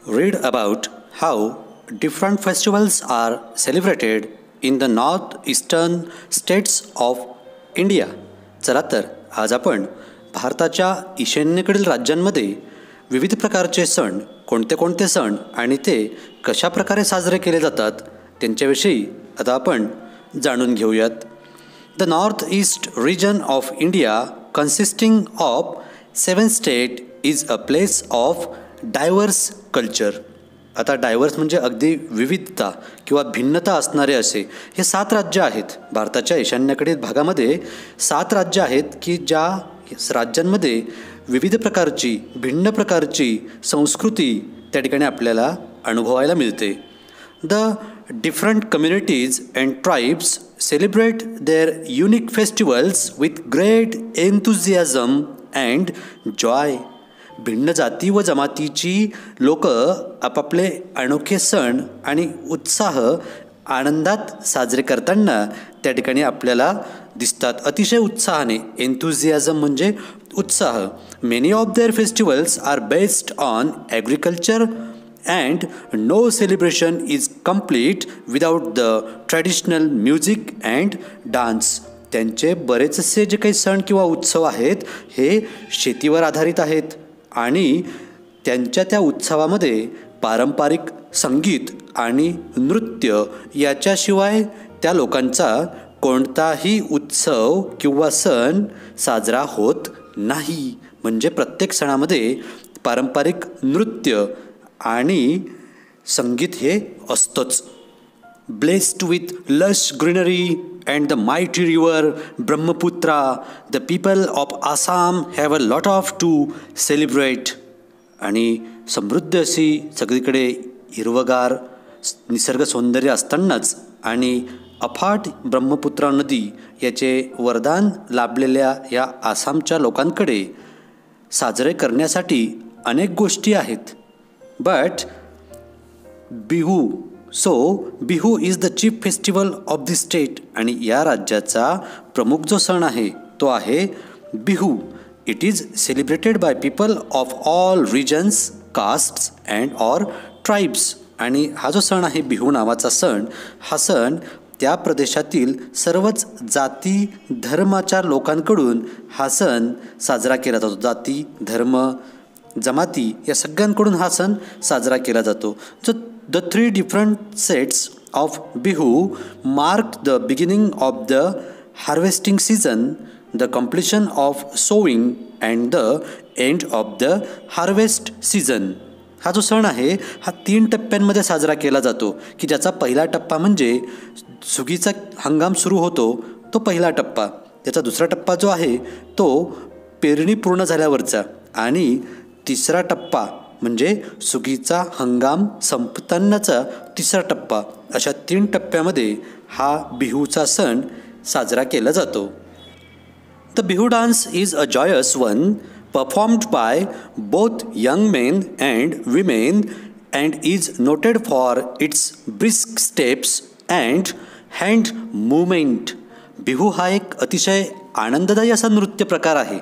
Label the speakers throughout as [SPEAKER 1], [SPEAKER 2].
[SPEAKER 1] read about how different festivals are celebrated in the northeastern states of India. चला तर आज आपण भारताच्या ईशान्येकडील राज्यांमध्ये विविध प्रकारचे सण, कोणते कोणते सण आणि ते कशा प्रकारे साजरे केले जातात त्यांच्याविषयी आता आपण जाणून घेऊयात. The northeast region of India, consisting of 7 states, is a place of diverse culture. आता डायव्हर्स म्हणजे अगदी विविधता किंवा भिन्नता असणारे असे हे 7 राज्य आहेत. भारताच्या ईशान्येकडील भागामध्ये 7 राज्य आहेत की ज्या राज्यांमध्ये विविध प्रकारची भिन्न प्रकारची संस्कृती त्या ठिकाणी आपल्याला अनुभवायला मिळते. The different communities and tribes celebrate their unique festivals with great enthusiasm and joy. भिन्न जाती व जमातीची लोक आपापले अनोखे सण आणि उत्साह आनंदात साजरे करताना त्या ठिकाणी आपल्याला दिसतात. अतिशय उत्साहाने. एन्थुझियाझम म्हणजे उत्साह. Many of their festivals are based on agriculture and no celebration is complete without the traditional music and dance. त्यांचे बरेचसे जे काही सण किंवा उत्सव आहेत हे शेतीवर आधारित आहेत आणि त्यांच्या त्या उत्सवामध्ये पारंपरिक संगीत आणि नृत्य याच्याशिवाय त्या लोकांचा कोणताही उत्सव किंवा सण साजरा होत नाही. म्हणजे प्रत्येक सणामध्ये पारंपरिक नृत्य आणि संगीत हे असतंच. Blessed with lush greenery and the mighty river Brahmaputra, the people of Assam have a lot of to celebrate. आणि समृद्ध अशी सगळीकडे हिरवगार निसर्ग सौंदर्य असतानाच आणि अफाट ब्रह्मपुत्रा नदी याचे वरदान लाभलेल्या या आसामच्या लोकांकडे साजरे करण्यासाठी अनेक गोष्टी आहेत. But Bihu is the chief festival of the state. आणि या राज्याचा प्रमुख जो सण आहे तो आहे Bihu. It is celebrated by people of all regions, castes and or tribes. आणि हा जो सण आहे बिहू नावाचा सण, हा सण त्या प्रदेशातील सर्वच जाती धर्माच्या लोकांकडून हा सण साजरा केला जातो. जाती धर्म जमाती या सगळ्यांकडून हा सण साजरा केला जातो. The 3 different sets of Bihu mark the beginning of the harvesting season, the completion of sowing and the end of the harvest season. हा जो सण आहे हा 3 टप्प्यांमध्ये साजरा केला जातो की ज्याचा पहिला टप्पा म्हणजे सुगीचा हंगाम सुरू होतो तो पहिला टप्पा. त्याचा दुसरा टप्पा जो आहे तो पेरणी पूर्ण झाल्यावरचा आणि तिसरा टप्पा म्हणजे सुगीचा हंगाम संपतानाचा तिसरा टप्पा. अशा 3 टप्प्यामध्ये हा बिहूचा सण साजरा केला जातो. The Bihu dance is a joyous one performed by both young men and women and is noted for its brisk steps and hand movement. Bihu हा एक अतिशय आनंददायी असा नृत्य प्रकार आहे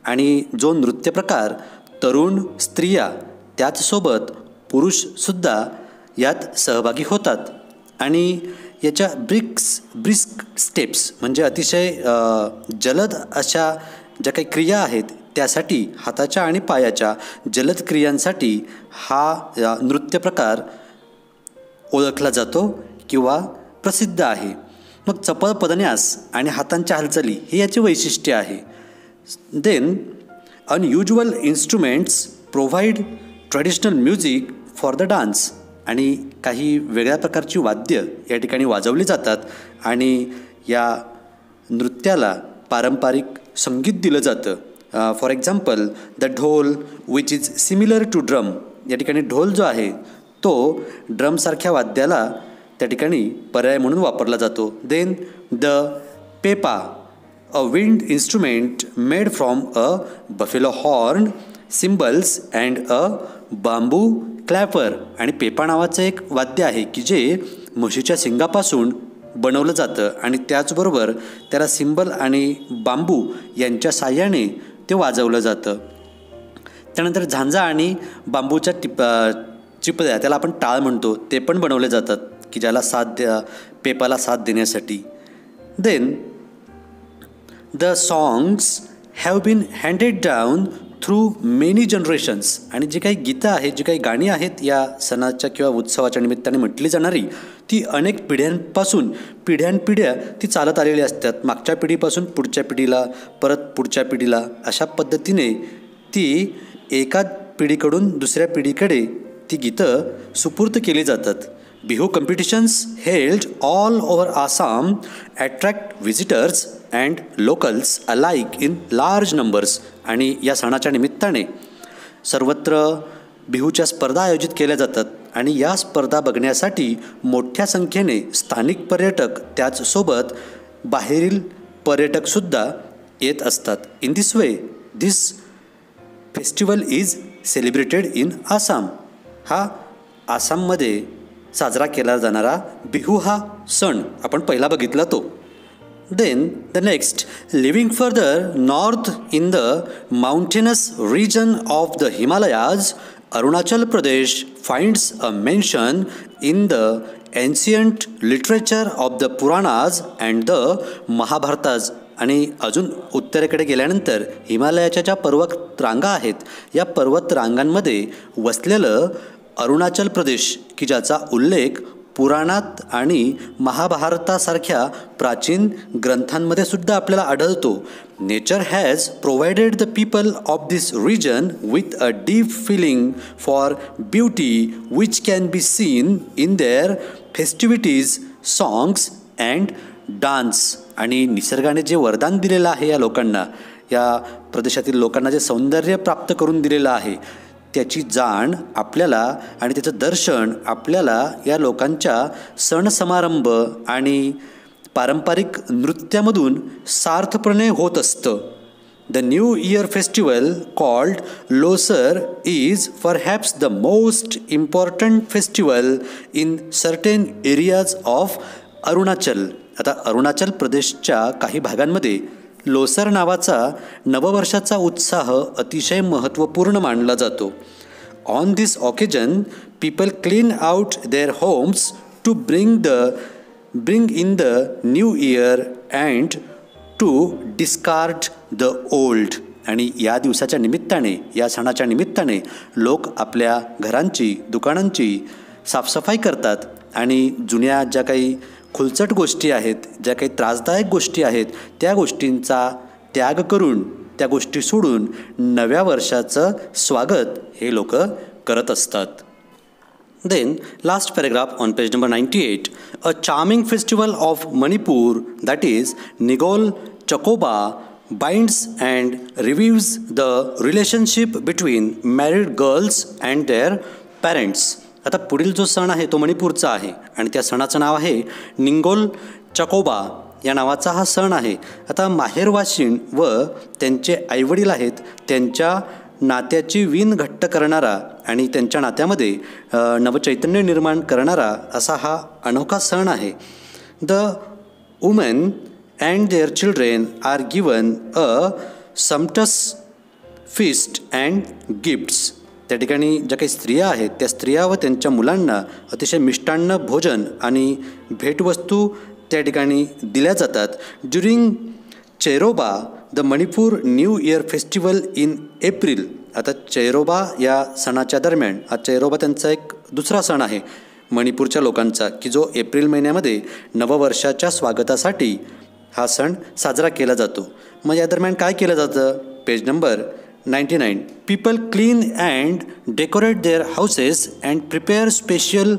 [SPEAKER 1] आणि जो नृत्य प्रकार तरुण स्त्रिया त्याचसोबत पुरुषसुद्धा यात सहभागी होतात. आणि याच्या ब्रिस्क स्टेप्स म्हणजे अतिशय जलद अशा ज्या काही क्रिया आहेत त्यासाठी हाताच्या आणि पायाच्या जलद क्रियांसाठी हा नृत्य प्रकार ओळखला जातो किंवा प्रसिद्ध आहे. मग चपळ पदन्यास आणि हातांच्या हालचाली हे याचे वैशिष्ट्य आहे. Then unusual instruments provide traditional music for the dance. आणि काही वेगळ्या प्रकारची वाद्य या ठिकाणी वाजवली जातात आणि या नृत्याला पारंपरिक संगीत दिलं जातं. For example the dhol which is similar to drum. या ठिकाणी ढोल जो आहे तो ड्रमसारख्या वाद्याला त्या ठिकाणी पर्याय म्हणून वापरला जातो. Then the pepa, a wind instrument made from a buffalo horn, cymbals and a bamboo clapper. आणि पेपा नावाचं एक वाद्य आहे की जे म्हशीच्या शिंगापासून बनवलं जातं आणि त्याचबरोबर त्याला सिंबल आणि बांबू यांच्या साह्याने ते वाजवलं जातं. त्यानंतर झांजा आणि बांबूच्या चिपळ्या, त्याला आपण टाळ म्हणतो, ते पण बनवले जातात की ज्याला पेपाला साथ देण्यासाठी. Then the songs have been handed down through many generations. आणि जी काही गीतं आहेत, जी काही गाणी आहेत या सणाच्या किंवा उत्सवाच्या निमित्ताने म्हटली जाणारी, ती अनेक पिढ्यांपासून पिढ्यानपिढ्या ती चालत आलेली असतात. मागच्या पिढीपासून पुढच्या पिढीला, परत पुढच्या पिढीला, अशा पद्धतीने ती एका पिढीकडून दुसऱ्या पिढीकडे ती गीतं सुपूर्द केली जातात. Bihu competitions held all over Assam attract visitors and locals alike in large numbers. आणि या सणाच्या निमित्ताने सर्वत्र बिहूच्या स्पर्धा आयोजित केल्या जातात आणि या स्पर्धा बघण्यासाठी मोठ्या संख्येने स्थानिक पर्यटक, त्याचसोबत बाहेरील पर्यटकसुद्धा येत असतात. In this way this festival is celebrated in Assam. हा आसाममध्ये साजरा केला जाणारा बिहू हा सण आपण पहिला बघितला तो. Then the next, living further north in the mountainous region of the Himalayas, Arunachal Pradesh finds a mention in the ancient literature of the Puranas and the Mahabharatas. आणि अजून उत्तरेकडे गेल्यानंतर हिमालयाच्या ज्या पर्वत रांगा आहेत, या पर्वत रांगांमध्ये वसलेलं अरुणाचल प्रदेश की ज्याचा उल्लेख पुराणात आणि महाभारतासारख्या प्राचीन ग्रंथांमध्ये सुद्धा आपल्याला आढळतो. Nature has provided the people of this region with a deep feeling for beauty which can be seen in their festivities, songs and dance. आणि निसर्गाने जे वरदान दिलेलं आहे या लोकांना, या प्रदेशातील लोकांना जे सौंदर्य प्राप्त करून दिलेलं आहे, त्याची जाण आपल्याला आणि त्याचं दर्शन आपल्याला या लोकांच्या सण समारंभ आणि पारंपरिक नृत्यामधून सार्थपणे होत असतं. The new year festival called Losar is perhaps the most important festival in certain areas of Arunachal. आता अरुणाचल प्रदेशच्या काही भागांमध्ये लोसर नावाचा नववर्षाचा उत्साह अतिशय महत्त्वपूर्ण मानला जातो. On this occasion people clean out their homes to bring in the new year and to discard the old. आणि या दिवसाच्या निमित्ताने, या सणाच्या निमित्ताने लोक आपल्या घरांची, दुकानांची साफसफाई करतात आणि जुन्या ज्या काही खुलचट गोष्टी आहेत, ज्या काही त्रासदायक गोष्टी आहेत, त्या गोष्टींचा त्याग करून, त्या गोष्टी सोडून नव्या वर्षाचं स्वागत हे लोक करत असतात. Then last paragraph on page number 98. A charming festival of Manipur that is Ningol Chakouba binds and reviews the relationship between married girls and their parents. आता पुढील जो सण आहे तो मणिपूरचा आहे आणि त्या सणाचं नाव आहे निंगोल चकोबा या नावाचा हा सण आहे. आता माहेरवाशीण व त्यांचे आईवडील आहेत, त्यांच्या नात्याची वीण घट्ट करणारा आणि त्यांच्या नात्यामध्ये नवचैतन्य निर्माण करणारा असा हा अनोखा सण आहे. The women and their children are given a sumptuous feast and gifts. त्या ठिकाणी ज्या काही स्त्रिया आहेत, त्या स्त्रिया व त्यांच्या मुलांना अतिशय मिष्टान्न भोजन आणि भेटवस्तू त्या ठिकाणी दिल्या जातात. During Cheiraoba the Manipur new year festival in April. आता चेरोबा या सणाच्या दरम्यान, हा चेरोबा त्यांचा एक दुसरा सण आहे मणिपूरच्या लोकांचा, की जो एप्रिल महिन्यामध्ये नववर्षाच्या स्वागतासाठी हा सण साजरा केला जातो. मग या दरम्यान काय केलं जातं? Page number 99. People clean and decorate their houses and prepare special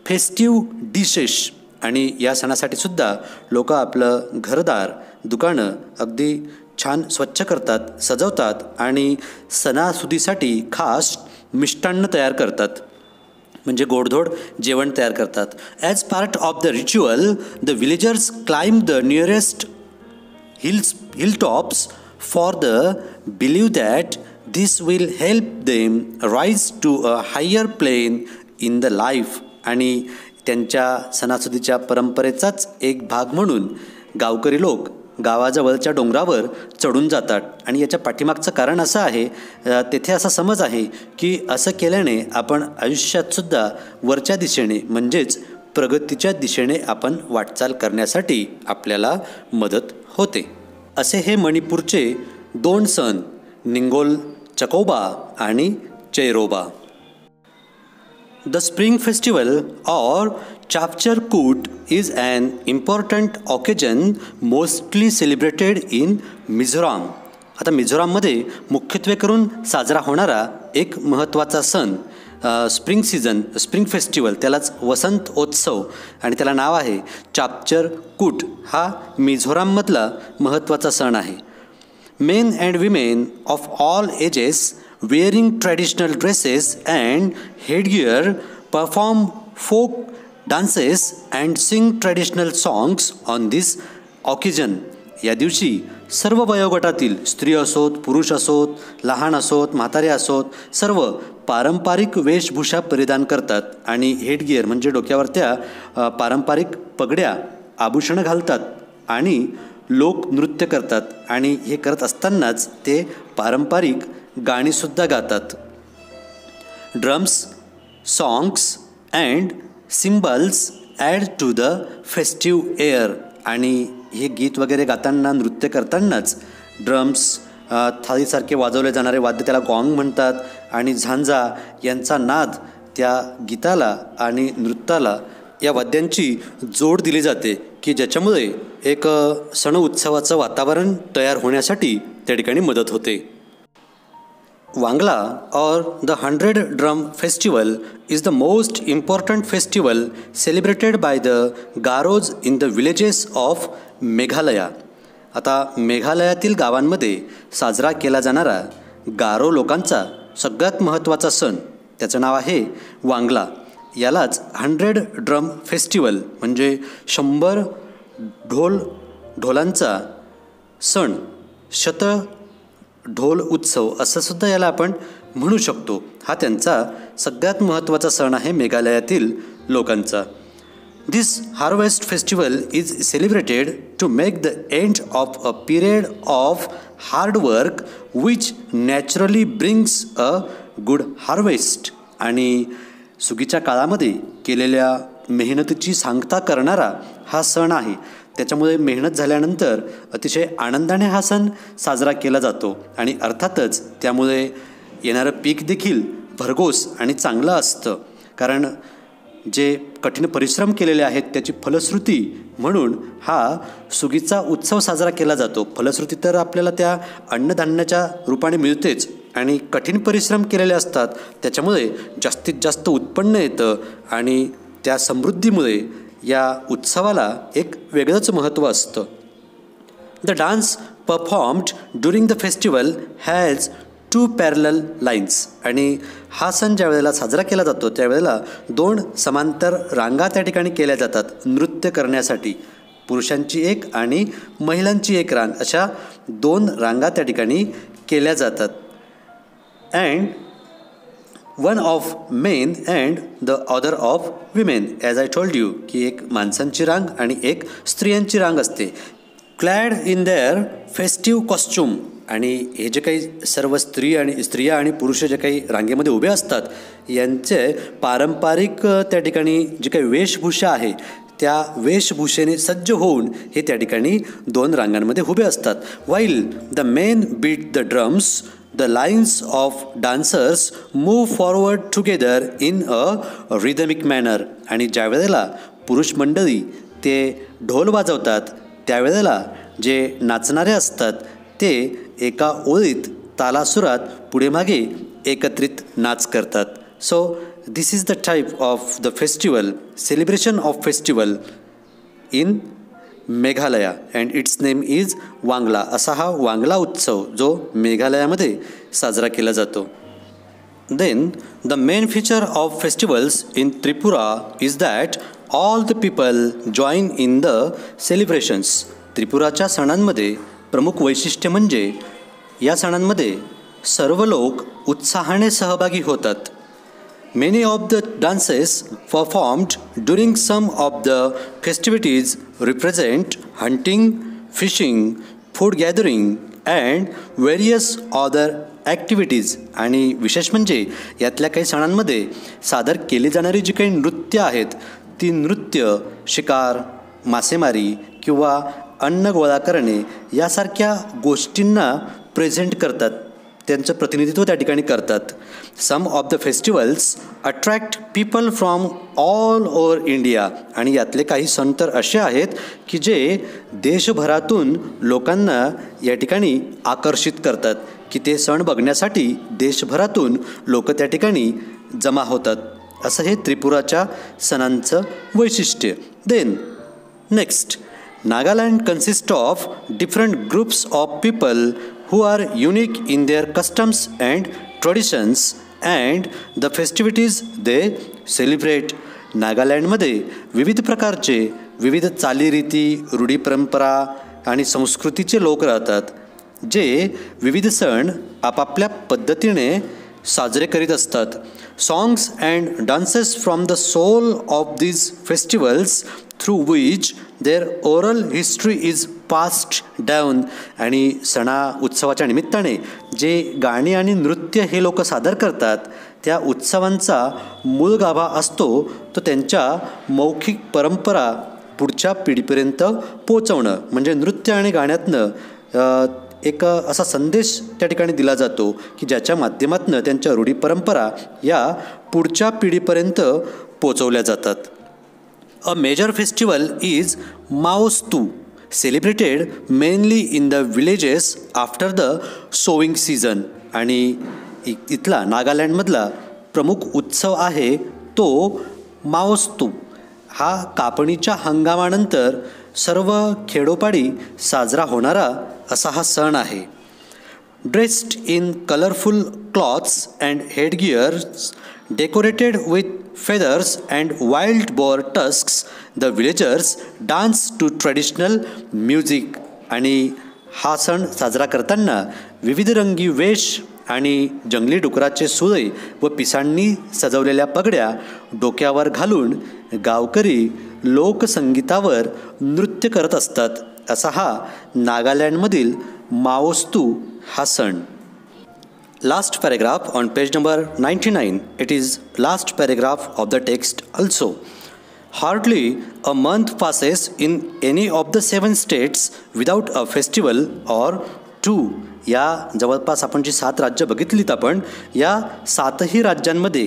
[SPEAKER 1] festive dishes. आणि या सणासाठी सुद्धा लोक आपलं घरदार, दुकानं अगदी छान स्वच्छ करतात, सजवतात आणि सणासुदीसाठी खास मिष्टान्न तयार करतात, म्हणजे गोडधोड जेवण तयार करतात. As part of the ritual the villagers climb the nearest hilltops for the belief that this will help them rise to a higher plane in the life. आणि त्यांच्या सणासुदीच्या परंपरेचाच एक भाग म्हणून गावकरी लोक गावाजवळच्या डोंगरावर चढून जातात आणि याच्या पाठीमागचं कारण असं आहे, तेथे असा समज आहे की असं केल्याने आपण आयुष्यातसुद्धा वरच्या दिशेने म्हणजेच प्रगतीच्या दिशेने आपण वाटचाल करण्यासाठी आपल्याला मदत होते. असे हे मणिपूरचे 2 सण निंगोल चकौबा आणि चैरोबा. The Spring Festival or Chapchar Kut is an important occasion mostly celebrated in Mizoram. आता मिझोराममध्ये मुख्यत्वे करून साजरा होणारा एक महत्त्वाचा सण स्प्रिंग फेस्टिवल, त्यालाच वसंत उत्सव आणि त्याला नाव आहे चापचर कूट, हा मिझोराममधला महत्त्वाचा सण आहे. Men and women of all ages wearing traditional dresses and headgear perform folk dances and sing traditional songs on this occasion. या दिवशी सर्व वयोगटातील स्त्री असोत, पुरुष असोत, लहान असोत, म्हातारे असोत, सर्व पारंपरिक वेशभूषा परिधान करतात आणि हेडगिअर म्हणजे डोक्यावर त्या पारंपरिक पगड्या आभूषणं घालतात आणि लोक नृत्य करतात आणि हे करत असतानाच ते पारंपरिक गाणीसुद्धा गातात. Drums, songs and cymbals add to the festive air. आणि हे गीत वगैरे गाताना, नृत्य करतानाच ड्रम्स, थाळीसारखे वाजवले जाणारे वाद्य त्याला गॉंग म्हणतात आणि झांजा यांचा नाद त्या गीताला आणि नृत्याला, या वाद्यांची जोड दिली जाते की ज्याच्यामुळे एक सण उत्सवाचं वातावरण तयार होण्यासाठी त्या ठिकाणी मदत होते. Wangala or the 100 drum festival is the most important festival celebrated by the Garos in the villages of Meghalaya. आता मेघालयातील गावांमध्ये साजरा केला जाणारा गारो लोकांचा सगळ्यात महत्त्वाचा सण, त्याचं नाव आहे वांगला. यालाच 100 ड्रम फेस्टिवल म्हणजे 100 ढोलांचा सण, ढोल उत्सव असं सुद्धा याला आपण म्हणू शकतो. हा त्यांचा सगळ्यात महत्त्वाचा सण आहे मेघालयातील लोकांचा. This harvest festival is celebrated to make the end of a period of hard work which naturally brings a good harvest. आणि सुगीच्या काळामध्ये केलेल्या मेहनतीची सांगता करणारा हा सण आहे. त्याच्यामुळे मेहनत झाल्यानंतर अतिशय आनंदाने हा सण साजरा केला जातो आणि अर्थातच त्यामुळे येणारं पीक देखील भरघोस आणि चांगलं असतं, कारण जे कठीण परिश्रम केलेले आहेत त्याची फलश्रुती म्हणून हा सुगीचा उत्सव साजरा केला जातो. फलश्रुती तर आपल्याला त्या अन्नधान्याच्या रूपाने मिळतेच आणि कठीण परिश्रम केलेले असतात, त्याच्यामुळे जास्तीत जास्त उत्पन्न येतं आणि त्या समृद्धीमुळे या उत्सवाला एक वेगळंच महत्त्व असतं. The dance performed during the festival has 2 parallel lines. आणि हा सण ज्या वेळेला साजरा केला जातो त्यावेळेला 2 समांतर रांगा त्या ठिकाणी केल्या जातात नृत्य करण्यासाठी. पुरुषांची एक आणि महिलांची एक रांग, अशा 2 रांगा त्या ठिकाणी केल्या जातात. And one of men and the other of women. As I told you की एक माणसांची रांग आणि एक स्त्रियांची रांग असते. क्लॅड इन देअर फेस्टिव्ह कॉस्ट्यूम. आणि हे जे काही सर्व स्त्रिया आणि पुरुष जे काही रांगेमध्ये उभे असतात यांचे पारंपरिक त्या ठिकाणी जी काही वेशभूषा आहे त्या वेशभूषेने सज्ज होऊन हे त्या ठिकाणी 2 रांगांमध्ये उभे असतात. While the men beat the drums, the lines of dancers move forward together in a rhythmic manner. आणि ज्या वेळेला पुरुष मंडळी ते ढोल वाजवतात त्यावेळेला जे नाचणारे असतात ते एका ओळीत तालासुरात पुढे मागे एकत्रित नाच करतात. So this is the type of the festival, celebration of festival in Meghalaya and its name is Wangala. असा हा वांगला उत्सव जो मेघालयामध्ये साजरा केला जातो. Then the main feature of festivals in Tripura is that all the people join in the celebrations. त्रिपुराच्या सणांमध्ये प्रमुख वैशिष्ट्य म्हणजे या सणांमध्ये सर्व लोक उत्साहाने सहभागी होतात. Many of the dances performed during some of the festivities represent hunting, fishing, food gathering and various other activities. आणि विशेष म्हणजे यातल्या काही सणांमध्ये सादर केली जाणारी जी काही नृत्य आहेत ती नृत्य शिकार, मासेमारी किंवा अन्न गोळा करणे यासारख्या गोष्टींना प्रेझेंट करतात, त्यांचं प्रतिनिधित्व त्या ठिकाणी करतात. Some of the festivals attract people from all over India. आणि यातले काही सण तर असे आहेत की जे देशभरातून लोकांना या ठिकाणी आकर्षित करतात, की ते सण बघण्यासाठी देशभरातून लोक त्या ठिकाणी जमा होतात. असं हे त्रिपुराच्या सणांचं वैशिष्ट्य. Then next, Nagaland consist of different groups of people who are unique in their customs and traditions and the festivities they celebrate. नागालँडमध्ये विविध प्रकारचे विविध चालीरीती, रूढी परंपरा आणि संस्कृतीचे लोक राहतात, जे विविध सण आपापल्या पद्धतीने साजरे करीत असतात. Songs and dances from the soul of these festivals through which their oral history is passed down. आणि सणा उत्सवाच्या निमित्ताने जे गाणी आणि नृत्य हे लोक सादर करतात त्या उत्सवांचा मूळ गाभा असतो तो त्यांच्या मौखिक परंपरा पुढच्या पिढीपर्यंत पोचवणं. म्हणजे नृत्य आणि गाण्यातनं एक असा संदेश त्या ठिकाणी दिला जातो की ज्याच्या माध्यमातून त्यांच्या रूढी परंपरा या पुढच्या पिढीपर्यंत पोचवल्या जातात. A major festival is Maostu, celebrated mainly in the villages after the sowing season. आणि इथला नागालँडमधला प्रमुख उत्सव आहे तो माओस्तू. हा कापणीच्या हंगामानंतर सर्व खेडोपाडी साजरा होणारा असा हा सण आहे. Dressed in colorful cloths and headgears decorated with feathers and wild boar tusks, the villagers dance to traditional music. आणि हा सण साजरा करताना विविध रंगी वेश आणि जंगली डुकराचे सुळे व पिसांनी सजवलेल्या पगड्या डोक्यावर घालून गावकरी लोकसंगीतावर नृत्य करत असतात. असा हा नागालँडमधील माओस्तू हा सण. Last paragraph on page number 99. It is last paragraph of the text also. Hardly a month passes in any of the 7 states without a festival or two. या जवळपास आपण जी 7 राज्य बघितलीत आपण, या 7ही राज्यांमध्ये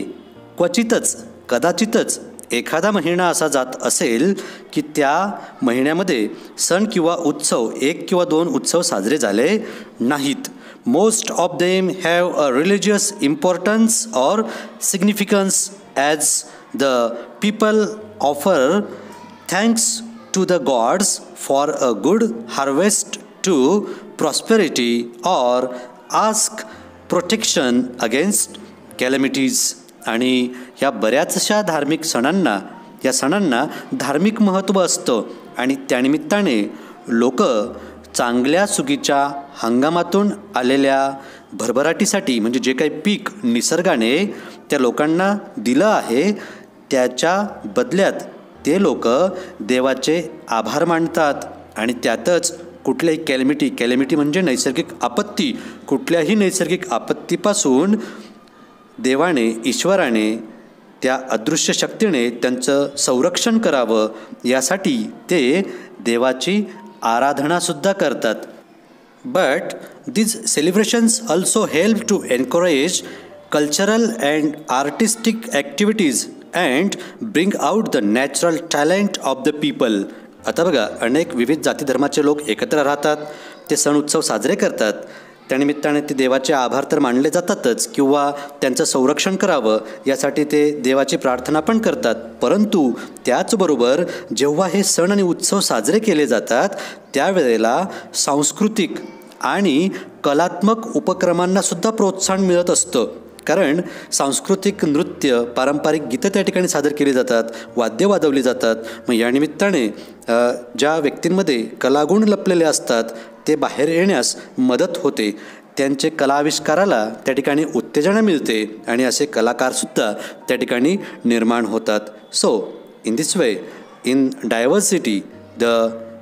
[SPEAKER 1] क्वचितच कदाचितच एखादा महिना असा जात असेल की त्या महिन्यामध्ये सण किंवा उत्सव 1 किंवा 2 उत्सव साजरे झाले नाहीत. Most of them have a religious importance or significance as the people offer thanks to the gods for a good harvest, to prosperity, or ask protection against calamities. आणि ह्या बऱ्याचशा धार्मिक सणांना या सणांना धार्मिक महत्त्व असतं आणि त्यानिमित्ताने लोक चांगल्या सुगीच्या हंगामातून आलेल्या भरभराटीसाठी म्हणजे जे काही पीक निसर्गाने त्या लोकांना दिलं आहे त्याच्या बदल्यात ते लोक देवाचे आभार मानतात. आणि त्यातच कुठल्याही कॅलेमिटी म्हणजे नैसर्गिक आपत्ती, कुठल्याही नैसर्गिक आपत्तीपासून देवाने ईश्वराने त्या अदृश्य शक्तीने त्यांचं संरक्षण करावं यासाठी ते देवाची आराधनासुद्धा करतात. But these celebrations also help to encourage cultural and artistic activities and bring out the natural talent of the people. आता बघा, अनेक विविध जाती धर्माचे लोक एकत्र राहतात, ते सण उत्सव साजरे करतात, त्यानिमित्ताने ते देवाचे आभार तर मानले जातातच किंवा त्यांचं संरक्षण करावं यासाठी ते देवाची प्रार्थना पण करतात. परंतु त्याचबरोबर जेव्हा हे सण आणि उत्सव साजरे केले जातात त्यावेळेला सांस्कृतिक आणि कलात्मक उपक्रमांनासुद्धा प्रोत्साहन मिळत असतं. कारण सांस्कृतिक नृत्य, पारंपरिक गीतं त्या ठिकाणी सादर केली जातात, वाद्य वाजवली जातात. मग या निमित्ताने ज्या व्यक्तींमध्ये कलागुण लपलेले असतात ते बाहेर येण्यास मदत होते, त्यांचे कलाविष्काराला त्या ठिकाणी उत्तेजन मिळते आणि असे कलाकारसुद्धा त्या ठिकाणी निर्माण होतात. So in this way, in diversity the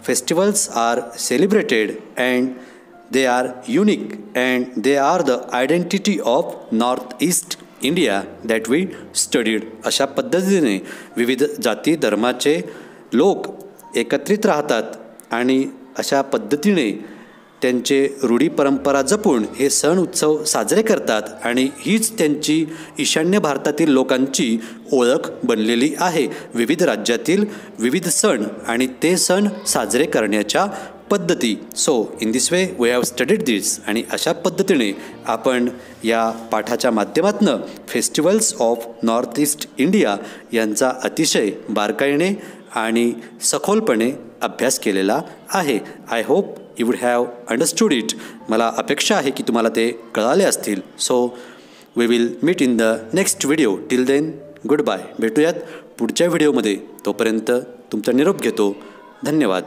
[SPEAKER 1] festivals are celebrated and they are unique and they are the identity of Northeast India that we studied. अशा पद्धतीने विविध जाती धर्माचे लोक एकत्रित राहतात आणि अशा पद्धतीने त्यांचे रूढी परंपरा जपून हे सण उत्सव साजरे करतात आणि हीच त्यांची ईशान्य भारतातील लोकांची ओळख बनलेली आहे. विविध राज्यातील विविध सण आणि ते सण साजरे करण्याच्या पद्धती. So in this way we have studied this. आणि अशा पद्धतीने आपण या पाठाच्या माध्यमातून festivals of North East India यांचा अतिशय बारकाईने आणि सखोलपणे अभ्यास केलेला आहे. I hope you would have understood it. मला अपेक्षा आहे की तुम्हाला ते कळाले असतील. So we will meet in the next video. Till then goodbye. भेटूयात पुढच्या व्हिडिओमध्ये. तोपर्यंत तुमचा निरोप घेतो. धन्यवाद.